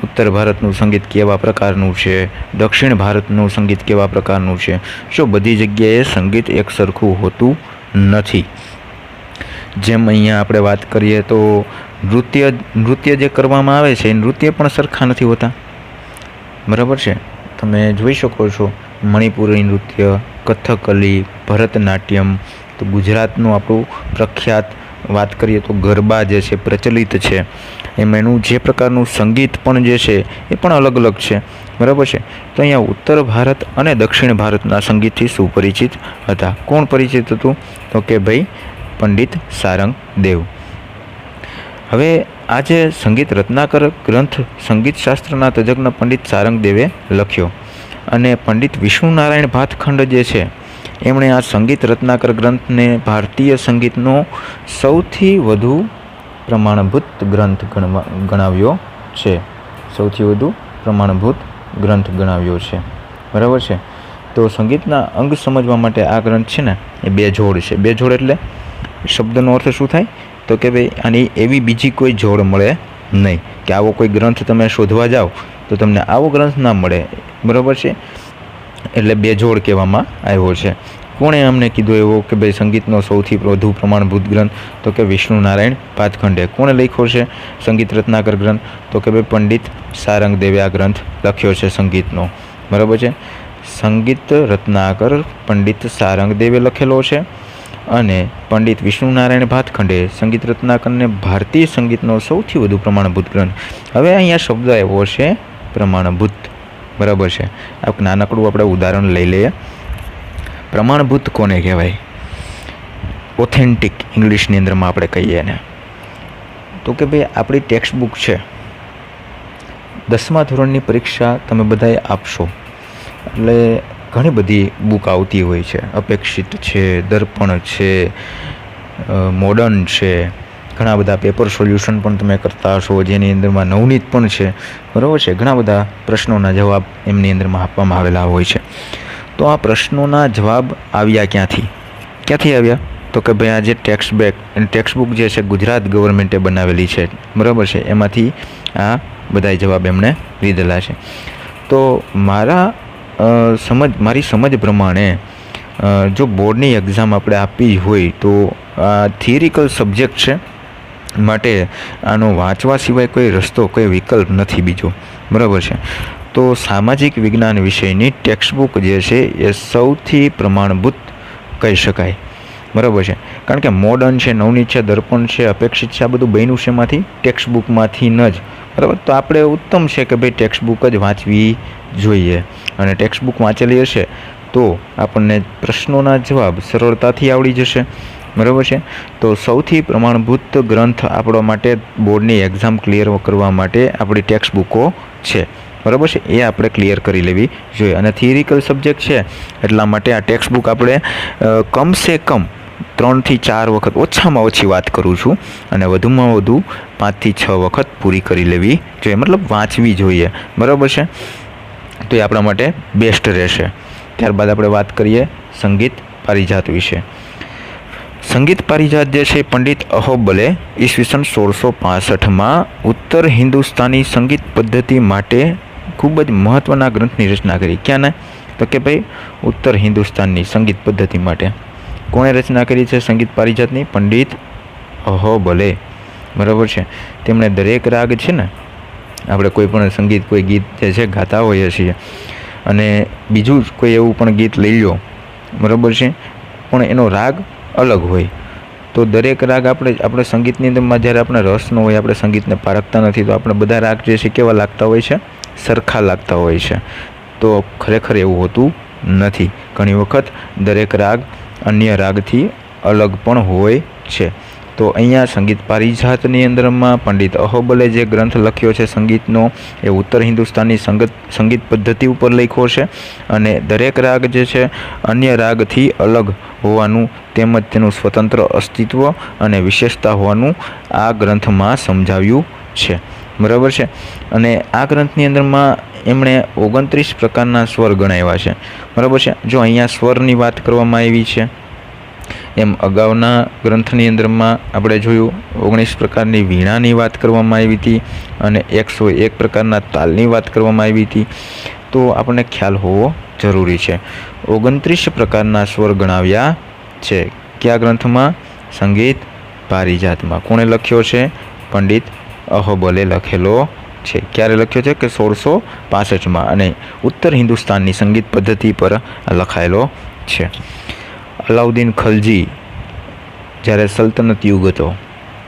S1: ઉત્તર ભારતનું સંગીત કેવા પ્રકારનું છે, દક્ષિણ ભારતનું સંગીત કેવા પ્રકારનું છે. શું બધી જગ્યાએ સંગીત એક સરખું હોતું નથી? જેમ અહીંયા આપણે વાત કરીએ તો નૃત્ય જે કરવામાં આવે છે એ નૃત્ય પણ સરખા નથી હોતા. બરાબર છે. તમે જોઈ શકો છો મણિપુરી નૃત્ય, કથકલી, ભરતનાટ્યમ, તો ગુજરાતનું આપણું પ્રખ્યાત વાત કરીએ તો ગરબા જે છે પ્રચલિત છે, એનું જે પ્રકારનું સંગીત પણ જે છે એ પણ અલગ અલગ છે, બરાબર છે. તો અહીંયા ઉત્તર ભારત અને દક્ષિણ ભારતના સંગીતથી સુપરિચિત હતા. કોણ પરિચિત હતું? તો કે ભાઈ પંડિત સારંગ દેવ. હવે આ જે સંગીત રત્નાકર ગ્રંથ સંગીત શાસ્ત્રના તજજ્ઞ પંડિત સારંગ દેવે લખ્યો, અને પંડિત વિષ્ણુ નારાયણ ભાતખંડ જે છે એમણે આ સંગીત રત્નાકર ગ્રંથને ભારતીય સંગીતનો સૌથી વધુ પ્રમાણભૂત ગ્રંથ ગણાવ્યો છે. સૌથી વધુ પ્રમાણભૂત ગ્રંથ ગણાવ્યો છે, બરાબર છે. તો સંગીતના અંગ સમજવા માટે આ ગ્રંથ છે ને એ બેજોડ છે. બેજોડ એટલે શબ્દનો અર્થ શું થાય? તો કે ભાઈ આની એવી બીજી કોઈ જોડ મળે નહીં, કે આવો કોઈ ગ્રંથ તમે શોધવા જાઓ તો તમને આવો ગ્રંથ ના મળે, બરાબર છે. એટલે બેજોડ કહેવામાં આવ્યો છે. કોણે અમને કીધું એવો કે ભાઈ સંગીતનો સૌથી વધુ પ્રમાણભૂત ગ્રંથ? તો કે વિષ્ણુ નારાયણ ભાતખંડે. કોણે લખ્યો છે સંગીત રત્નાકર ગ્રંથ? તો કે ભાઈ પંડિત સારંગ દેવે આ ગ્રંથ લખ્યો છે સંગીતનો, બરાબર છે. સંગીત રત્નાકર પંડિત સારંગ દેવે લખેલો છે, અને પંડિત વિષ્ણુ નારાયણ ભાતખંડે સંગીત રત્નાકરને ભારતીય સંગીતનો સૌથી વધુ પ્રમાણભૂત ગ્રંથ. હવે અહીંયા શબ્દ આવ્યો છે પ્રમાણભૂત, બરાબર છે. આ નાનકડું આપણે ઉદાહરણ લઈ લઈએ. પ્રમાણભૂત કોને કહેવાય? ઓથેન્ટિક ઇંગ્લિશની અંદરમાં આપણે કહીએ ને, તો કે ભાઈ આપણી ટેક્સ્ટ બુક છે, 10મા ધોરણની પરીક્ષા તમે બધાએ આપશો એટલે ઘણી બધી બુક આવતી હોય છે. અપેક્ષિત છે, દર્પણ છે, મોડર્ન છે, ઘણા બધા પેપર સોલ્યુશન પણ તમે કરતા હશો જેની અંદરમાં નવનીત પણ છે, બરાબર છે. ઘણા બધા પ્રશ્નોના જવાબ એમની અંદરમાં આપવામાં આવેલા હોય છે. તો આ પ્રશ્નોના જવાબ આવ્યા ક્યાંથી આવ્યા? તો કે ભાઈ આ જે ટેક્સ્ટ બુક જે છે ગુજરાત ગવર્મેન્ટે બનાવેલી છે, બરાબર છે, એમાંથી આ બધા જવાબ એમણે લીધેલા છે. તો મારી સમજ પ્રમાણે જો બોર્ડની એક્ઝામ આપણે આપવી હોય તો આ થિયરિકલ સબ્જેક્ટ છે, માટે આનો વાંચવા સિવાય કોઈ રસ્તો, કોઈ વિકલ્પ નથી બીજો, બરાબર છે. તો સામાજિક વિજ્ઞાન વિષયની ટેક્સ્ટ બુક જે છે એ સૌથી પ્રમાણભૂત કહી શકાય, બરાબર છે. કારણ કે મોડર્ન છે, નવનીત છે, દર્પણ છે, અપેક્ષિત છે, આ બધું બન્યું છે એમાંથી ટેક્સ્ટ બુકમાંથી જ, બરાબર. તો આપણે ઉત્તમ છે કે ભાઈ ટેક્સ્ટ બુક જ વાંચવી જોઈએ, અને ટેક્સ્ટ બુક વાંચેલી હશે તો આપણને પ્રશ્નોના જવાબ સરળતાથી આવડી જશે, બરાબર છે. તો સૌથી પ્રમાણભૂત ગ્રંથ આપણા માટે બોર્ડની એક્ઝામ ક્લિયર કરવા માટે આપણી ટેક્સ્ટ બુકો છે, બરાબર છે. એ આપણે ક્લિયર કરી લેવી જોઈએ. અને થિયરિકલ સબ્જેક્ટ છે એટલા માટે આ ટેક્સ્ટ બુક આપણે કમસે કમ 3 થી 4 વખત, ઓછામાં ઓછી વાત કરું છું, અને વધુમાં વધુ 5 થી 6 વખત પૂરી કરી લેવી જોઈએ, મતલબ વાંચવી જોઈએ, બરાબર છે. તો એ આપણા માટે બેસ્ટ રહેશે. ત્યારબાદ આપણે વાત કરીએ સંગીત પારિજાત વિશે. સંગીત પારિજાત જે છે પંડિત અહોબલે ઈસવીસન 1665માં ઉત્તર હિન્દુસ્તાની સંગીત પદ્ધતિ માટે ખૂબ જ મહત્ત્વના ગ્રંથની રચના કરી. ક્યાંના? તો કે ભાઈ ઉત્તર હિન્દુસ્તાનની સંગીત પદ્ધતિ માટે. કોણે રચના કરી છે સંગીત પારિજાતની? પંડિત અહોબલે, બરાબર છે. તેમણે દરેક રાગ છે ને, આપણે કોઈ પણ સંગીત, કોઈ ગીત જે છે ગાતા હોઈએ છીએ, અને બીજું કોઈ એવું પણ ગીત લઈ લો, બરાબર છે, પણ એનો રાગ અલગ હોય, તો દરેક રાગ આપણે સંગીતની અંદરમાં જ્યારે આપણે રસ ન હોય, આપણે સંગીતને પારખતા નથી, તો આપણે બધા રાગ જે છે કેવા લાગતા હોય છે? સરખા લાગતા હોય છે. તો ખરેખર એવું હોતું નથી. ઘણી વખત દરેક રાગ અન્ય રાગથી અલગ પણ હોય છે. તો અહીંયા સંગીત પારિજાતની અંદરમાં પંડિત અહોબલે જે ગ્રંથ લખ્યો છે સંગીતનો, એ ઉત્તર હિન્દુસ્તાની સંગીત પદ્ધતિ ઉપર લખ્યો છે, અને દરેક રાગ જે છે અન્ય રાગથી અલગ હોવાનું તેમજ તેનું સ્વતંત્ર અસ્તિત્વ અને વિશેષતા હોવાનું આ ગ્રંથમાં સમજાવ્યું છે, બરાબર છે. અને આ ગ્રંથની અંદરમાં એમણે 29 પ્રકારના સ્વર ગણાવ્યા છે, બરાબર છે. જો અહીંયા સ્વરની વાત કરવામાં આવી છે, એમ અગાઉના ગ્રંથની અંદરમાં આપણે જોયું 19 પ્રકારની વીણાની વાત કરવામાં આવી હતી, અને 101 પ્રકારના તાલની વાત કરવામાં આવી હતી. તો આપણને ખ્યાલ હોવો જરૂરી છે. 29 પ્રકારના સ્વર ગણાવ્યા છે. કયા ગ્રંથમાં? સંગીત પારિજાતમાં. કોણે લખ્યો છે? પંડિત અહોબલે લખેલો છે. ક્યારે લખ્યો છે કે 1665માં, અને ઉત્તર હિન્દુસ્તાનની સંગીત પદ્ધતિ પર લખાયેલો છે. અલાઉદ્દીન ખલજી જ્યારે સલ્તનત યુગ હતો,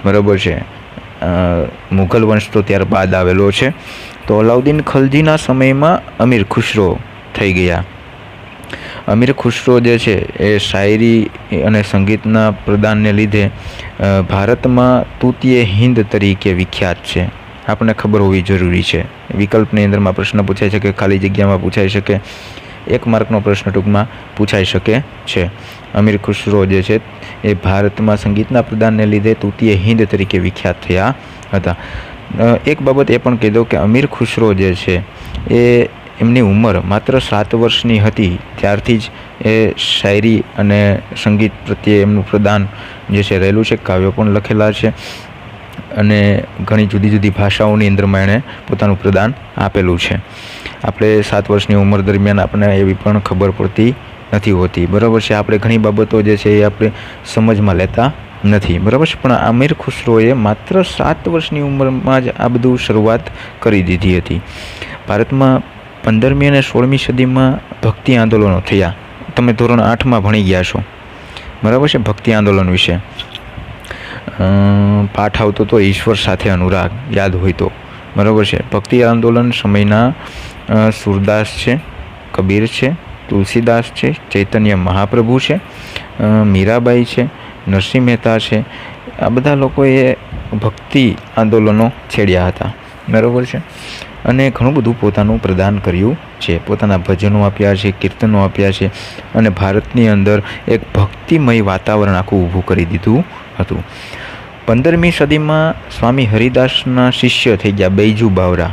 S1: બરાબર છે, મુઘલ વંશ તો ત્યારબાદ આવેલો છે. તો અલાઉદ્દીન ખલજીના સમયમાં અમીર ખુશરો થઈ ગયા. અમીર ખુશરો જે છે એ શાયરી અને સંગીતના પ્રદાનને લીધે ભારતમાં તૃતીય હિન્દ તરીકે વિખ્યાત છે. આપણને ખબર હોવી જરૂરી છે. વિકલ્પની અંદરમાં પ્રશ્ન પૂછાય છે કે ખાલી જગ્યામાં પૂછાઈ શકે, 1 માર્કનો પ્રશ્ન ટૂંકમાં પૂછાઈ શકે છે. અમીર ખુશરો જે છે એ ભારતમાં સંગીતના પ્રદાનને લીધે તૃતીય હિન્દ તરીકે વિખ્યાત થયા હતા. એક બાબત એ પણ કહી દઉં કે અમીર ખુશરો જે છે એ એમની ઉંમર માત્ર 7 વર્ષની હતી ત્યારથી જ એ શાયરી અને સંગીત પ્રત્યે એમનું પ્રદાન જે છે રહેલું છે. કાવ્યો પણ લખેલા છે અને ઘણી જુદી જુદી ભાષાઓની અંદરમાં એણે પોતાનું પ્રદાન આપેલું છે. આપણે 7 વર્ષની ઉંમર દરમિયાન આપણને એવી પણ ખબર પડતી નથી હોતી, બરાબર છે. આપણે ઘણી બાબતો જે છે એ આપણે સમજમાં લેતા નથી, બરાબર છે. પણ અમીર ખુશરોએ માત્ર 7 વર્ષની ઉંમરમાં જ આ બધું શરૂઆત કરી દીધી હતી. ભારતમાં 15મી અને 16મી સદીમાં ભક્તિ આંદોલનો થયા. તમે ધોરણ 8માં ભણી ગયા છો, બરાબર છે. ભક્તિ આંદોલન વિશે પાઠ આવતો તો ઈશ્વર સાથે અનુરાગ, યાદ હોય તો, બરાબર છે. ભક્તિ આંદોલન સમયના સુરદાસ છે, કબીર છે, તુલસીદાસ છે, ચૈતન્ય મહાપ્રભુ છે, મીરાબાઈ છે, નરસિંહ મહેતા છે. આ બધા લોકોએ ભક્તિ આંદોલનો છેડ્યા હતા, બરાબર છે. અને ઘણું બધું પોતાનું પ્રદાન કર્યું છે. પોતાના ભજનો આપ્યા છે, કીર્તનો આપ્યા છે, અને ભારતની અંદર એક ભક્તિમય વાતાવરણ આખું ઊભું કરી દીધું હતું. 15મી સદીમાં સ્વામી હરિદાસના શિષ્ય થઈ ગયા બૈજુ બાવરા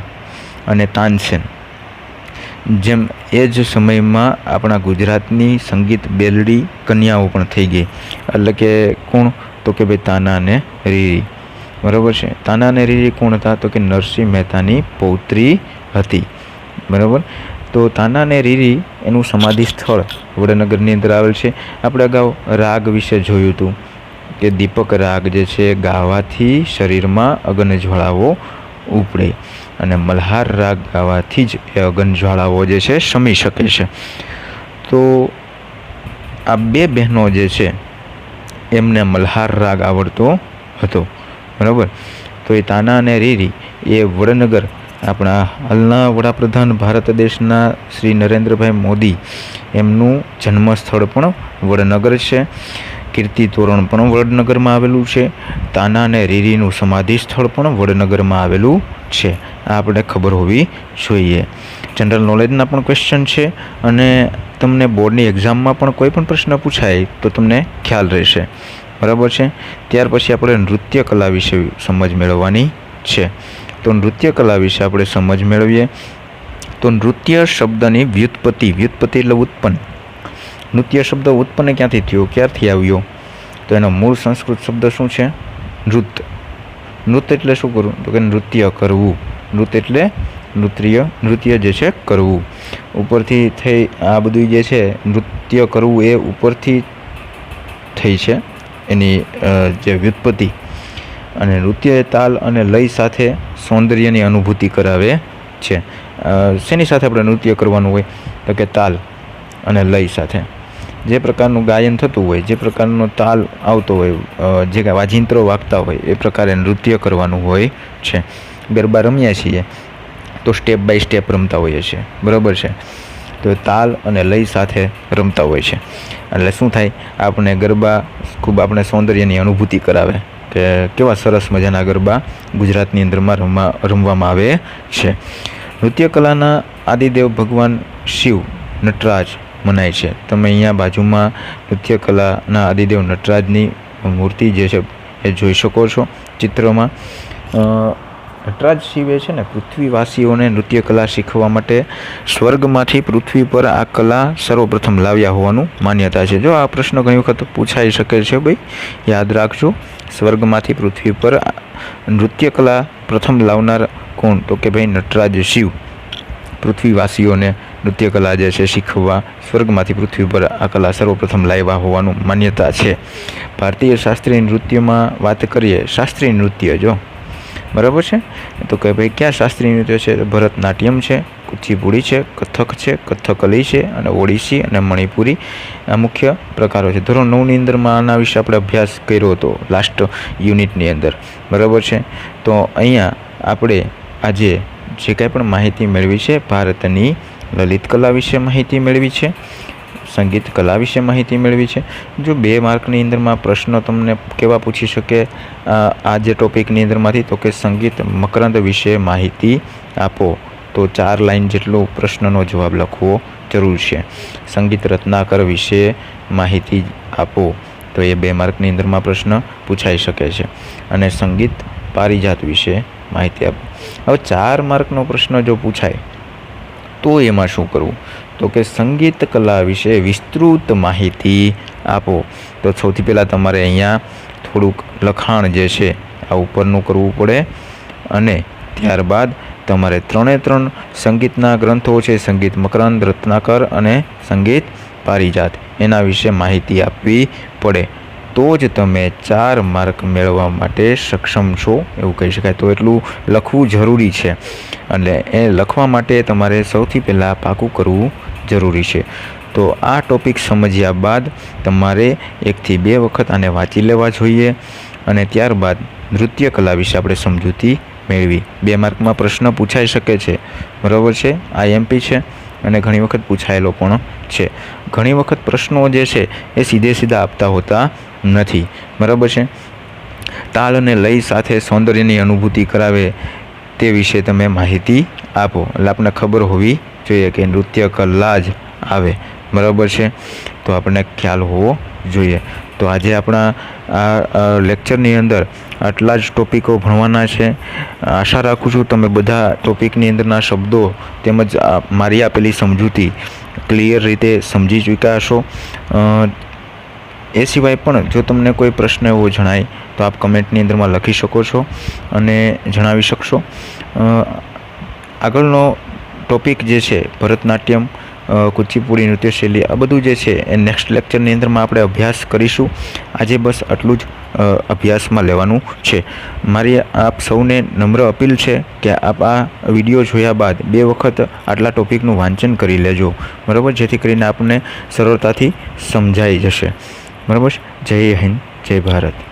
S1: અને તાનસેન. જેમ એ જ સમયમાં આપણા ગુજરાતની સંગીત બેલડી કન્યાઓ પણ થઈ ગઈ. એટલે કે કોણ? તો કે ભાઈ તાના અને રીરી, બરાબર છે. તાના અને રીરી કોણ હતા? તો કે નરસિંહ મહેતાની પૌત્રી હતી, બરાબર. તો તાના અને રીરી એનું સમાધિ સ્થળ વડનગરની અંદર આવેલ છે. આપણે અગાઉ રાગ વિશે જોયું હતું કે દીપક રાગ જે છે ગાવાથી શરીરમાં અગ્નિ જ્વાળાઓ ઉપડે, અને મલ્હાર રાગ ગાવાથી જ એ અગ્નિ જ્વાળાઓ જે છે શમી શકે છે. તો આ 2 બહેનો જે છે એમને મલ્હાર રાગ આવડતો હતો, બરાબર. તો એ તાના અને રીરી એ વડનગર, આપણા હાલના વડાપ્રધાન ભારત દેશના શ્રી નરેન્દ્રભાઈ મોદી એમનું જન્મસ્થળ પણ વડનગર છે. કીર્તિ તોરણ પણ વડનગરમાં આવેલું છે. તાના અને રીરીનું સમાધિ સ્થળ પણ વડનગરમાં આવેલું છે. આ આપણે ખબર હોવી જોઈએ. જનરલ નોલેજના પણ ક્વેશ્ચન છે, અને તમને બોર્ડની એક્ઝામમાં પણ કોઈ પણ પ્રશ્ન પૂછાય તો તમને ખ્યાલ રહેશે, બરાબર છે. ત્યાર પછી આપણે નૃત્ય કલા વિશે સમજ મેળવવાની છે. તો નૃત્ય કલા વિશે આપણે સમજ મેળવીએ તો નૃત્ય શબ્દની વ્યુત્પત્તિ એટલે ઉત્પન્ન. નૃત્ય શબ્દ ઉત્પન્ન ક્યાંથી થયો, ક્યારથી આવ્યો? તો એનો મૂળ સંસ્કૃત શબ્દ શું છે? નૃત્ય. નૃત્ય એટલે શું કરવું? તો કે નૃત્ય કરવું. નૃત્ય એટલે નૃત્ય જે છે કરવું. ઉપરથી થઈ આ બધું જે છે નૃત્ય કરવું એ ઉપરથી થઈ છે એની જે વ્યુત્પત્તિ. અને નૃત્ય તાલ અને લય સાથે સૌંદર્યની અનુભૂતિ કરાવે છે. શેની સાથે આપણે નૃત્ય કરવાનું હોય? તો કે તાલ અને લય સાથે. જે પ્રકારનું ગાયન થતું હોય, જે પ્રકારનો તાલ આવતો હોય, જે વાજિંત્રો વાગતા હોય, એ પ્રકારે નૃત્ય કરવાનું હોય છે. ગરબા રમ્યા છીએ તો સ્ટેપ બાય સ્ટેપ રમતા હોઈએ છીએ, બરાબર છે. તો તાલ અને લય સાથે રમતા હોય છે. એટલે શું થાય? આપણે ગરબા ખૂબ આપણે સૌંદર્યની અનુભૂતિ કરાવે કે કેવા સરસ મજાના ગરબા ગુજરાતની અંદરમાં રમવામાં આવે છે. નૃત્ય કલાના આદિદેવ ભગવાન શિવ, નટરાજ મનાય છે. તમે અહીંયા બાજુમાં નૃત્ય કલાના આદિદેવ નટરાજની મૂર્તિ જે છે એ જોઈ શકો છો ચિત્રમાં. નટરાજ શિવે છે ને પૃથ્વીવાસીઓને નૃત્ય કલા શીખવા માટે સ્વર્ગમાંથી પૃથ્વી પર આ કલા સર્વપ્રથમ લાવ્યા હોવાનું માન્યતા છે. જો આ પ્રશ્ન ઘણી વખત પૂછાઈ શકે છે, ભાઈ યાદ રાખજો. સ્વર્ગમાંથી પૃથ્વી પર નૃત્ય કલા પ્રથમ લાવનાર કોણ? તો કે ભાઈ નટરાજ શિવ પૃથ્વીવાસીઓને નૃત્ય કલા જે છે શીખવા સ્વર્ગમાંથી પૃથ્વી પર આ કલા સર્વપ્રથમ લાવ્યા હોવાનું માન્યતા છે. ભારતીય શાસ્ત્રીય નૃત્યમાં વાત કરીએ, શાસ્ત્રીય નૃત્ય જો બરાબર છે. તો કે ભાઈ કયા શાસ્ત્રીય નૃત્ય છે? ભરતનાટ્યમ છે, કુચીપુડી છે, કથક છે, કથકલી છે અને ઓડિસી અને મણિપુરી આ મુખ્ય પ્રકારો છે. ધોરણ 9ની અંદરમાં આના વિશે આપણે અભ્યાસ કર્યો હતો લાસ્ટ યુનિટની અંદર. બરાબર છે. તો અહીંયા આપણે આજે જે કાંઈ પણ માહિતી મેળવી છે, ભારતની લલિત કલા વિશે માહિતી મેળવી છે, સંગીત કલા વિશે માહિતી મેળવી છે. જો 2 માર્કની અંદરમાં પ્રશ્ન તમને કેવા પૂછી શકે આ જે ટોપિકની અંદરમાંથી, તો કે સંગીત મકરંદ વિશે માહિતી આપો, તો 4 લાઈન જેટલો પ્રશ્નનો જવાબ લખવો જરૂર છે. સંગીત રત્નાકર વિશે માહિતી આપો, તો એ 2 માર્કની અંદરમાં પ્રશ્ન પૂછાઈ શકે છે. અને સંગીત પારિજાત વિશે માહિતી આપો. હવે 4 માર્કનો પ્રશ્ન જો પૂછાય તો એમાં શું કરવું? તો કે સંગીત કલા વિશે વિસ્તૃત માહિતી આપો. તો સૌથી પહેલાં તમારે અહીંયા થોડુંક લખાણ જે છે આ ઉપરનું કરવું પડે અને ત્યારબાદ તમારે 3 સંગીતના ગ્રંથો છે, સંગીત મકરંદ, રત્નાકર અને સંગીત પારિજાત, એના વિશે માહિતી આપવી પડે. તો જ તમે 4 માર્ક મેળવવા માટે સક્ષમ છો એવું કહી શકાય. તો એટલું લખવું જરૂરી છે. એટલે એ લખવા માટે તમારે સૌથી પહેલાં પાકું કરવું જરૂરી છે. તો આ ટોપિક સમજ્યા બાદ તમારે 1 થી 2 વખત આને વાંચી લેવા જોઈએ અને ત્યારબાદ નૃત્ય કલા વિશે આપણે સમજૂતી મેળવી. 2 માર્કમાં પ્રશ્ન પૂછાઈ શકે છે. બરાબર છે. IMP છે અને ઘણી વખત પૂછાયેલો પણ છે. ઘણી વખત પ્રશ્નો જે છે એ સીધા આપતા હોતા નથી. બરાબર છે. તાલ અને લય સાથે સૌંદર્યની અનુભૂતિ કરાવે તે વિશે તમે માહિતી આપો. એટલે આપણને ખબર હોવી જોઈએ કે નૃત્ય કલા જ આવે. બરાબર છે. તો આપણને ખ્યાલ હોવો જોઈએ. તો આજે આપણા આ લેક્ચરની અંદર આટલા જ ટોપિકો ભણવાના છે. આશા રાખું છું તમે બધા ટોપિકની અંદરના શબ્દો તેમજ મારી આપેલી સમજૂતી ક્લિયર રીતે સમજી ચૂક્યા છો. એ સિવાય પણ જો તમને કોઈ પ્રશ્ન એવો જણાય તો આપ કમેન્ટની અંદરમાં લખી શકો છો અને જણાવી શકશો. આગળનો ટોપિક જે છે ભરતનાટ્યમ, કુચીપુડી નૃત્યશૈલી, આ બધું જે છે એ નેક્સ્ટ લેક્ચરની અંદરમાં આપણે અભ્યાસ કરીશું. આજે બસ આટલું જ અભ્યાસમાં લેવાનું છે. મારી આપ સૌને નમ્ર અપીલ છે કે આપ આ વિડીયો જોયા બાદ 2 વખત આટલા ટોપિકનું વાંચન કરી લેજો. બરાબર, જેથી કરીને આપણને સરળતાથી સમજાઈ જશે. બરાબર. જય હિન્દ, જય ભારત.